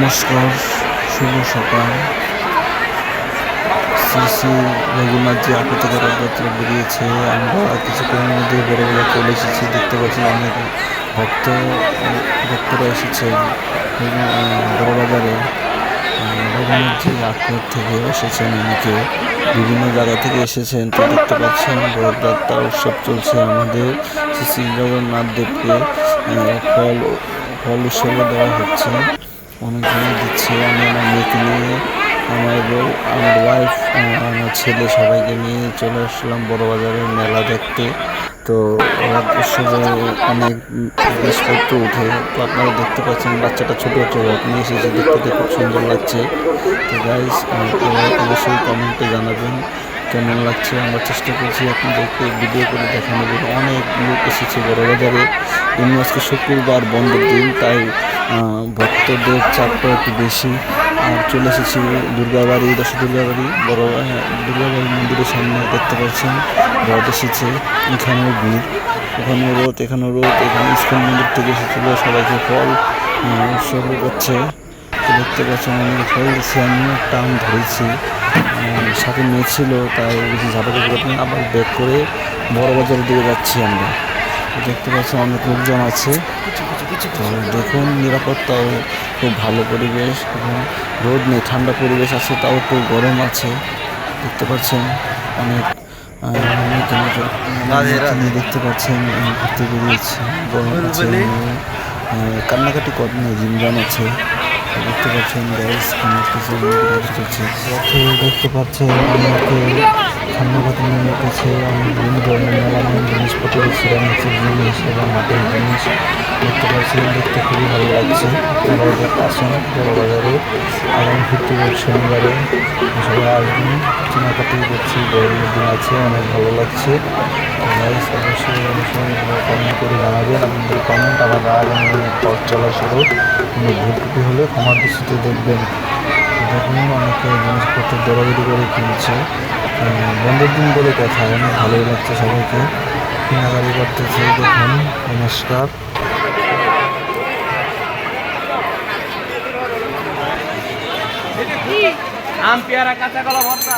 নমস্কার, শুভ সকাল। শ্রী শ্রী রঘুনাথজি আঁকু থেকে রথযাত্রা বেরিয়েছে। আমরা কিছুক্ষণের মধ্যে বড়বাজার চলে এসেছি। দেখতে পাচ্ছি অনেক ভক্তরা এসেছেন বড়বাজারে। রঘুনাথজি আঁকুর থেকে এসেছেন, অনেকে বিভিন্ন জায়গা থেকে এসেছেন। তো দেখতে পাচ্ছেন রথযাত্রা উৎসব চলছে। আমাদের শ্রী শ্রী জগন্নাথ দেবকে ফল উৎসবে দেওয়া হচ্ছে, অনেকজনে দিচ্ছে। আমি আমার মেয়েকে নিয়ে, আমার বউ, আমার ওয়াইফ, আমার ছেলে সবাইকে নিয়ে চলে আসলাম বড়বাজারের মেলা দেখতে। তো উৎসবে অনেক জিনিসপত্র উঠে, তো আপনারা দেখতে পাচ্ছেন বাচ্চাটা ছোটো ছোটো রথ নিয়ে এসেছে, দেখতে খুব সুন্দর লাগছে। তো গাইস, অবশ্যই কমেন্টে জানাবেন কেমন লাগছে। আমরা চেষ্টা করছি আপনাদেরকে ভিডিও করে দেখানোর জন্য। অনেক লোক এসেছে বড়বাজারে। এমনি আজকে শুক্রবার, বন্ধের দিন, তাই ভক্তদের চাপটা একটু বেশি। আর চলে এসেছি দুর্গাবাড়ি, দুর্গাবাড়ি দুর্গাবাড়ি মন্দিরের সামনে। দেখতে পাচ্ছেন রথ এসেছে, এখানেও ভিড়, ওখানেও রথ, এখানেও রথ। এখানে ইস্কন মন্দির থেকে এসেছিল, সবাইকে ফল উৎসর্গ করছে। দেখতে পাচ্ছেন অনেক ফল দিচ্ছে, আমিও টান ধরেছি। সাথে মেয়ে ছিল, তাই বেশি ঝাঁপাঝাপি করতে আবার ব্যাক করে বড়বাজারের দিকে যাচ্ছি আমরা। দেখতে পাচ্ছি অনেক লোকজন আছে। তো দেখুন, নিরাপত্তাও খুব ভালো পরিবেশ, এবং রোদ নেই, ঠান্ডা পরিবেশ আছে, তাও একটু গরম আছে। দেখতে পাচ্ছেন অনেক দেখতে পাচ্ছেন ঘুরতে বেরিয়েছে, গরম আছে, কান্নাকাটি করেন, জিমজান আছে। দেখতে পাচ্ছেন গ্যাস অনেক কিছু চলছে। দেখতে পাচ্ছেন অনেকে খান্নাঘাটে নেমে উঠেছে। অনেক বিভিন্ন ধরনের মেলানো জিনিসপত্র, সিরামিক্সের জিনিস এবং মাটির জিনিস দেখতে পাচ্ছেন। দেখতে খুবই ভালো লাগছে। আপনারা দেখতে আসেন বড়বাজারে, আগামী ফেব্রুয়ারি শনিবারে সবাই আসবেন। কেনাকাটি করছি, গরমের দিন আছে, অনেক ভালো লাগছে। অবশ্যই কমেন্ট করে জানাবেন আপনাদের কমেন্ট। আমাদের আগামী পথ চলা শুরু, কোনো ভুলত্রুটি হলে ক্ষমার দৃষ্টিতে দেখবেন। দেখুন অনেকে জিনিসপত্র দৌড়াদৌড়ি করে কিনছে। বন্ধের দিন বলে কথা, অনেক ভালোই লাগছে, সবাইকে কেনাকাটি করতেছে। দেখুন, নমস্কার। আম পেয়ারা কাঁচা কলা ভর্তা।